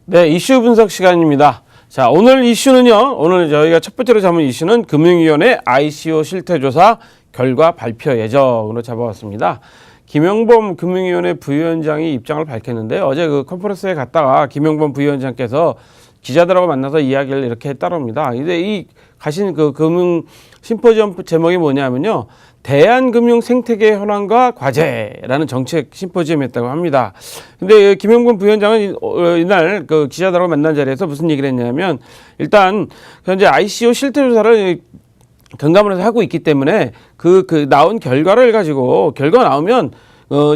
네, 이슈 분석 시간입니다. 자, 오늘 이슈는요. 오늘 저희가 첫 번째로 잡은 이슈는 금융위원회 ICO 실태조사 결과 발표 예정으로 잡아왔습니다. 김영범 금융위원회 부위원장이 입장을 밝혔는데 어제 그 컨퍼런스에 갔다가 김영범 부위원장께서 기자들하고 만나서 이야기를 이렇게 했다랍니다. 근데 이 가신 그 금융 심포지엄 제목이 뭐냐면요. 대한금융 생태계 현황과 과제라는 정책 심포지엄이었다고 합니다. 근데 김영범 부위원장은 이날 그 기자들하고 만난 자리에서 무슨 얘기를 했냐면 일단 현재 ICO 실태조사를 경감원에서 하고 있기 때문에 그 나온 결과를 가지고 결과 나오면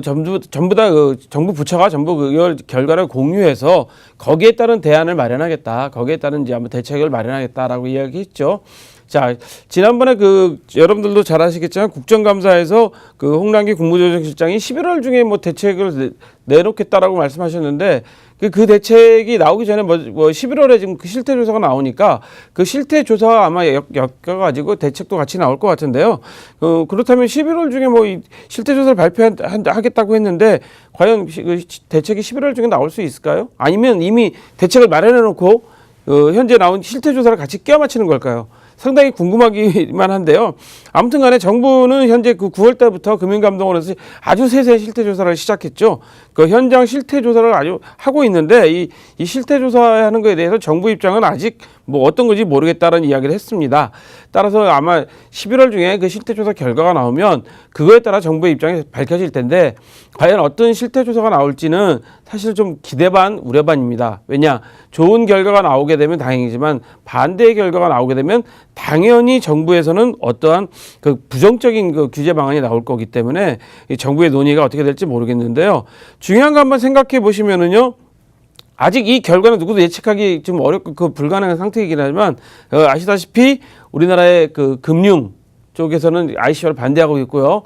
전부 다 정부 부처가 전부 그 결과를 공유해서 거기에 따른 대안을 마련하겠다. 거기에 따른 이제 한번 대책을 마련하겠다라고 이야기했죠. 자, 지난번에 여러분들도 잘 아시겠지만 국정감사에서 그 홍남기 국무조정실장이 11월 중에 뭐 대책을 내놓겠다라고 말씀하셨는데 그 대책이 나오기 전에 뭐 11월에 지금 그 실태조사가 나오니까 그 실태조사가 아마 엮여가지고 대책도 같이 나올 것 같은데요. 그렇다면 11월 중에 뭐 이 실태조사를 발표하겠다고 했는데 과연 그 대책이 11월 중에 나올 수 있을까요? 아니면 이미 대책을 마련해놓고 현재 나온 실태조사를 같이 끼워 맞추는 걸까요? 상당히 궁금하기만 한데요. 아무튼 간에 정부는 현재 그 9월 달부터 금융감독원에서 아주 세세히 실태조사를 시작했죠. 그 현장 실태조사를 아주 하고 있는데 이 실태조사하는 거에 대해서 정부 입장은 아직 뭐 어떤 건지 모르겠다는 이야기를 했습니다. 따라서 아마 11월 중에 그 실태조사 결과가 나오면 그거에 따라 정부의 입장이 밝혀질 텐데 과연 어떤 실태조사가 나올지는 사실 좀 기대 반 우려 반입니다. 왜냐? 좋은 결과가 나오게 되면 다행이지만 반대의 결과가 나오게 되면 당연히 정부에서는 어떠한 그 부정적인 그 규제 방안이 나올 거기 때문에 이 정부의 논의가 어떻게 될지 모르겠는데요. 중요한 거 한번 생각해 보시면은요. 아직 이 결과는 누구도 예측하기 좀 어렵고 그 불가능한 상태이긴 하지만 아시다시피 우리나라의 그 금융 쪽에서는 ICO를 반대하고 있고요.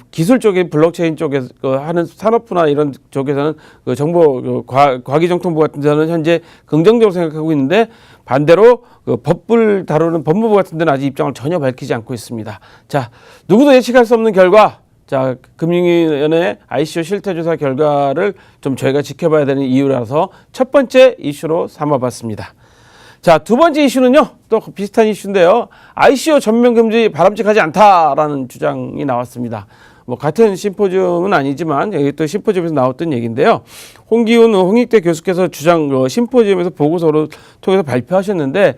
기술 쪽에 블록체인 쪽에서 하는 산업부나 이런 쪽에서는 그 정보 과기정통부 같은 데는 현재 긍정적으로 생각하고 있는데 반대로 그 법을 다루는 법무부 같은 데는 아직 입장을 전혀 밝히지 않고 있습니다. 자, 누구도 예측할 수 없는 결과. 자, 금융위원회 ICO 실태조사 결과를 좀 저희가 지켜봐야 되는 이유라서 첫 번째 이슈로 삼아봤습니다. 자, 두 번째 이슈는요. 또 비슷한 이슈인데요. ICO 전면 금지 바람직하지 않다라는 주장이 나왔습니다. 뭐 같은 심포지엄은 아니지만 여기 또 심포지엄에서 나왔던 얘기인데요. 홍기훈 홍익대 교수께서 심포지엄에서 보고서를 통해서 발표하셨는데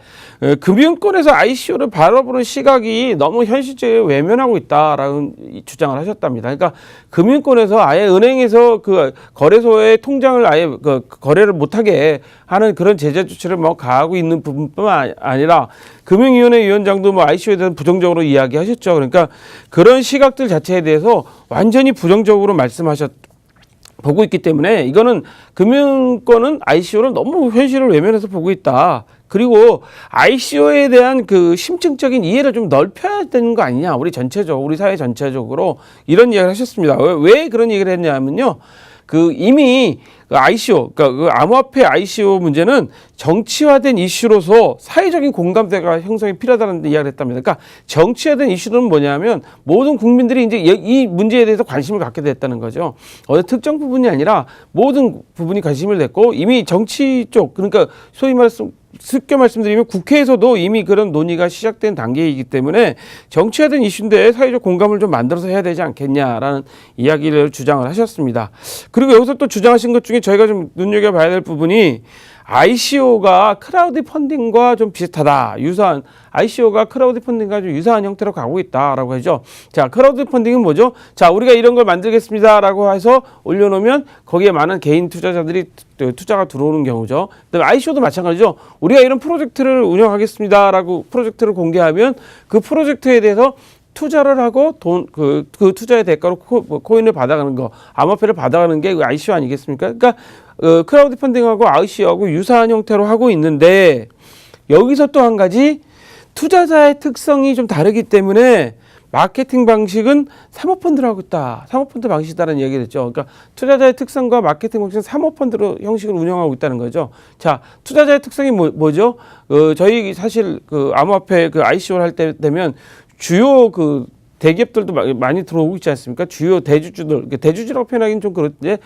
금융권에서 ICO를 바라보는 시각이 너무 현실적으로 외면하고 있다라는 주장을 하셨답니다. 그러니까 금융권에서 아예 은행에서 그 거래소의 통장을 아예 그 거래를 못하게 하는 그런 제재 조치를 뭐 가하고 있는 부분뿐만 아니라 금융위원회 위원장도 뭐 ICO에 대해서 부정적으로 이야기하셨죠. 그러니까 그런 시각들 자체에 대해서 완전히 부정적으로 보고 있기 때문에 이거는 금융권은 ICO를 너무 현실을 외면해서 보고 있다. 그리고 ICO에 대한 그 심층적인 이해를 좀 넓혀야 되는 거 아니냐. 우리 사회 전체적으로 이런 이야기를 하셨습니다. 왜 그런 얘기를 했냐면요. 이미 ICO, 그러니까 암호화폐 ICO 문제는 정치화된 이슈로서 사회적인 공감대가 형성이 필요하다는 이야기를 했답니다. 그러니까 정치화된 이슈는 뭐냐면 모든 국민들이 이제 이 문제에 대해서 관심을 갖게 됐다는 거죠. 어느 특정 부분이 아니라 모든 부분이 관심을 냈고 이미 정치 쪽, 그러니까 소위 쉽게 말씀드리면 국회에서도 이미 그런 논의가 시작된 단계이기 때문에 정치화된 이슈인데 사회적 공감을 좀 만들어서 해야 되지 않겠냐라는 이야기를 주장을 하셨습니다. 그리고 여기서 또 주장하신 것 중에 저희가 좀 눈여겨봐야 될 부분이 ICO가 크라우드 펀딩과 좀 비슷하다. ICO가 크라우드 펀딩과 좀 유사한 형태로 가고 있다라고 하죠. 자, 크라우드 펀딩은 뭐죠? 자, 우리가 이런 걸 만들겠습니다라고 해서 올려놓으면 거기에 많은 개인 투자자들이 투자가 들어오는 경우죠. 그다음에 ICO도 마찬가지죠. 우리가 이런 프로젝트를 운영하겠습니다라고 프로젝트를 공개하면 그 프로젝트에 대해서 투자를 하고 그 투자의 대가로 코인을 받아가는 거, 암호화폐를 받아가는 게 ICO 아니겠습니까? 그러니까 크라우드 펀딩하고 ICO하고 유사한 형태로 하고 있는데 여기서 또 한 가지 투자자의 특성이 좀 다르기 때문에 마케팅 방식은 사모펀드로 하고 있다. 사모펀드 방식이다라는 얘기를 했죠. 그러니까 투자자의 특성과 마케팅 방식은 사모펀드로 형식을 운영하고 있다는 거죠. 자, 투자자의 특성이 뭐죠? 저희 사실 암호화폐 ICO를 할 때 되면 주요 대기업들도 많이 들어오고 있지 않습니까? 주요 대주주들, 대주주라고 표현하기는 좀 그렇지.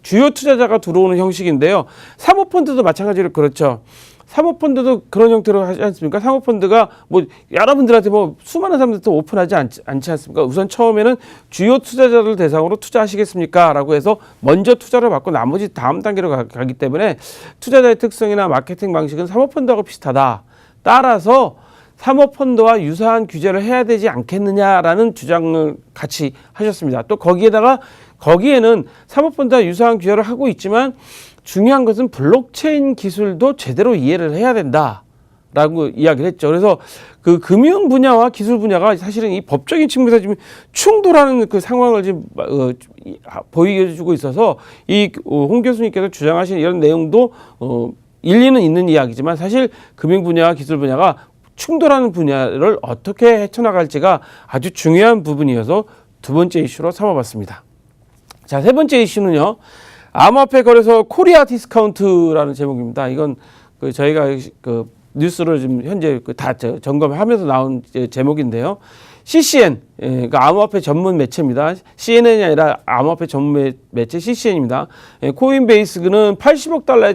주요 투자자가 들어오는 형식인데요. 사모펀드도 마찬가지로 그렇죠. 사모펀드도 그런 형태로 하지 않습니까? 사모펀드가 뭐 여러분들한테 뭐 수많은 사람들한테 오픈하지 않지 않습니까? 우선 처음에는 주요 투자자들 대상으로 투자하시겠습니까? 라고 해서 먼저 투자를 받고 나머지 다음 단계로 가기 때문에 투자자의 특성이나 마케팅 방식은 사모펀드하고 비슷하다. 따라서 사모펀드와 유사한 규제를 해야 되지 않겠느냐라는 주장을 같이 하셨습니다. 또 거기에는 사모펀드와 유사한 규제를 하고 있지만 중요한 것은 블록체인 기술도 제대로 이해를 해야 된다라고 이야기를 했죠. 그래서 그 금융 분야와 기술 분야가 사실은 이 법적인 측면에서 지금 충돌하는 그 상황을 지금 보여주고 있어서 이 홍 교수님께서 주장하신 이런 내용도 일리는 있는 이야기지만 사실 금융 분야와 기술 분야가 충돌하는 분야를 어떻게 헤쳐나갈지가 아주 중요한 부분이어서 두 번째 이슈로 삼아봤습니다. 자, 세 번째 이슈는요. 암호화폐 거래소 코리아 디스카운트라는 제목입니다. 이건 저희가 뉴스를 지금 현재 다 점검하면서 나온 제목인데요. CCN, 그러니까 암호화폐 전문 매체입니다. CNN이 아니라 암호화폐 전문 매체 CCN입니다. 코인베이스는 80억 달러의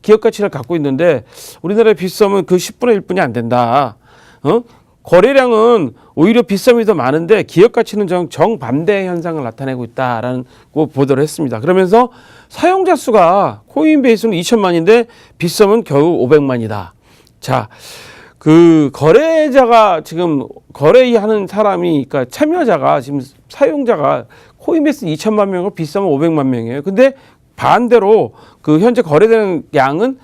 기업 가치를 갖고 있는데 우리나라의 빗썸은 그 10분의 1뿐이 안 된다. 거래량은 오히려 빗썸이 더 많은데 기업 가치는 정반대의 현상을 나타내고 있다라는 보도를 했습니다. 그러면서 사용자 수가 코인베이스는 2천만인데 빗썸은 겨우 500만이다. 자, 그 거래자가 지금 거래하는 사람이, 그러니까 참여자가 지금 사용자가 코인베이스 2천만 명이고 빗썸은 500만 명이에요. 근데 반대로 그 현재 거래되는 양은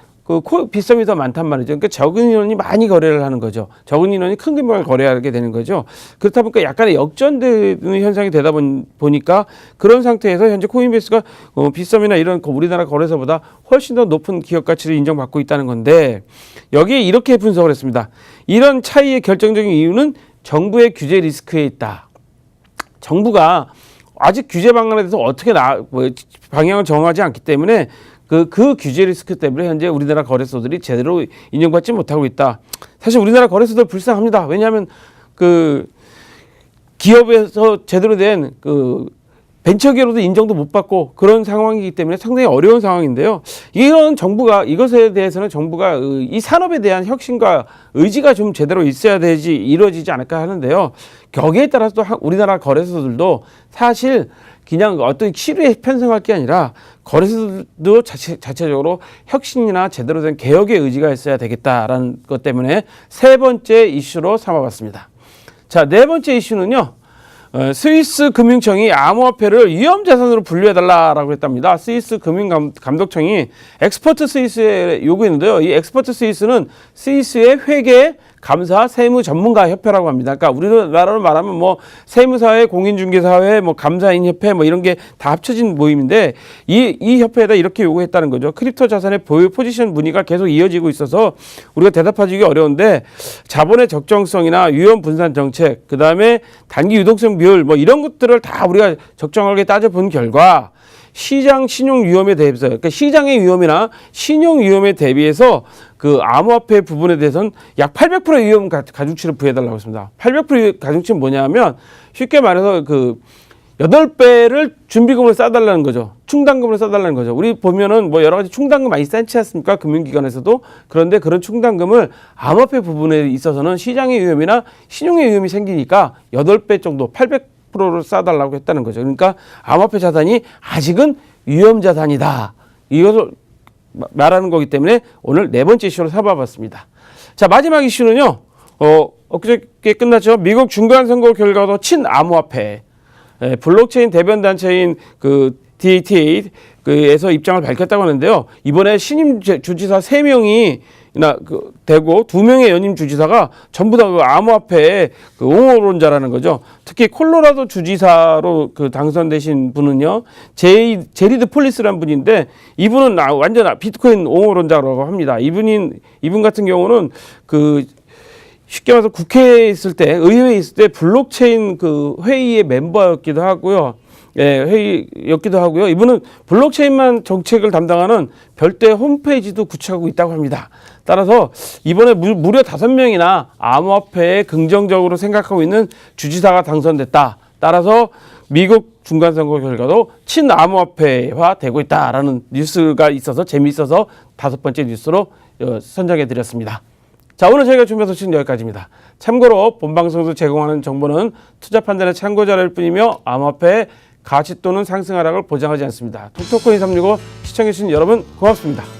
빗썸이 더 많단 말이죠. 그러니까 적은 인원이 많이 거래를 하는 거죠. 적은 인원이 큰 금액을 거래하게 되는 거죠. 그렇다 보니까 약간의 역전되는 현상이 되다 보니까 그런 상태에서 현재 코인베이스가 빗썸이나 이런 우리나라 거래소보다 훨씬 더 높은 기업 가치를 인정받고 있다는 건데 여기에 이렇게 분석을 했습니다. 이런 차이의 결정적인 이유는 정부의 규제 리스크에 있다. 정부가 아직 규제 방안에 대해서 어떻게 방향을 정하지 않기 때문에 그 규제 리스크 때문에 현재 우리나라 거래소들이 제대로 인정받지 못하고 있다. 사실 우리나라 거래소들 불쌍합니다. 왜냐하면 그 기업에서 제대로 된 벤처기업으로도 인정도 못 받고 그런 상황이기 때문에 상당히 어려운 상황인데요. 이런 정부가 이것에 대해서는 정부가 이 산업에 대한 혁신과 의지가 좀 제대로 있어야 되지 이루어지지 않을까 하는데요. 거기에 따라서 또 우리나라 거래소들도 사실 그냥 어떤 시류에 편성할 게 아니라 거래소도 자체적으로 혁신이나 제대로 된 개혁의 의지가 있어야 되겠다라는 것 때문에 세 번째 이슈로 삼아봤습니다. 자, 네 번째 이슈는요. 스위스 금융청이 암호화폐를 위험자산으로 분류해달라고 했답니다. 스위스 금융감독청이 엑스퍼트 스위스에 요구했는데요. 이 엑스퍼트 스위스는 스위스의 회계, 감사, 세무 전문가 협회라고 합니다. 그러니까 우리나라로 말하면 뭐 세무사회, 공인중개사회, 뭐 감사인 협회 뭐 이런 게 다 합쳐진 모임인데 이 협회에다 이렇게 요구했다는 거죠. 크립토 자산의 보유 포지션 문의가 계속 이어지고 있어서 우리가 대답하기 어려운데 자본의 적정성이나 위험 분산 정책, 그 다음에 단기 유동성 비율 뭐 이런 것들을 다 우리가 적정하게 따져본 결과 시장 신용 위험에 대비해서, 그러니까 시장의 위험이나 신용 위험에 대비해서 그 암호화폐 부분에 대해서는 약 800%의 위험 가중치를 부여해달라고 했습니다. 800%의 가중치는 뭐냐면 쉽게 말해서 8배를 준비금을 싸달라는 거죠. 충당금을 싸달라는 거죠. 우리 보면은 뭐 여러 가지 충당금 많이 쌓지 않습니까? 금융기관에서도. 그런데 그런 충당금을 암호화폐 부분에 있어서는 시장의 위험이나 신용의 위험이 생기니까 8배 정도, 800%를 싸달라고 했다는 거죠. 그러니까 암호화폐 자산이 아직은 위험 자산이다. 이것을 말하는 거기 때문에 오늘 네 번째 이슈로 삼아봤습니다. 자, 마지막 이슈는요. 엊그저께 끝났죠. 미국 중간선거 결과도 친암호화폐. 블록체인 대변 단체인 DATA에서 입장을 밝혔다고 하는데요. 이번에 신임 주지사 3명이 되고 2명의 연임 주지사가 전부 다 암호화폐의 옹호론자라는 거죠. 특히 콜로라도 주지사로 당선되신 분은요, 제리드 폴리스라는 분인데 이분은 완전 비트코인 옹호론자라고 합니다. 이분 같은 경우는 쉽게 말해서 국회에 있을 때, 의회에 있을 때 블록체인 회의의 멤버였기도 하고요. 회의였기도 하고요. 이분은 블록체인만 정책을 담당하는 별도의 홈페이지도 구축하고 있다고 합니다. 따라서 이번에 무려 5명이나 암호화폐에 긍정적으로 생각하고 있는 주지사가 당선됐다. 따라서 미국 중간선거 결과도 친암호화폐화 되고 있다라는 뉴스가 있어서 재미있어서 5번째 뉴스로 선정해 드렸습니다. 자, 오늘 저희가 준비한 소식은 여기까지입니다. 참고로 본방송에서 제공하는 정보는 투자 판단의 참고 자료일 뿐이며 암호화폐의 가치 또는 상승 하락을 보장하지 않습니다. 톡톡코인 365 시청해주신 여러분 고맙습니다.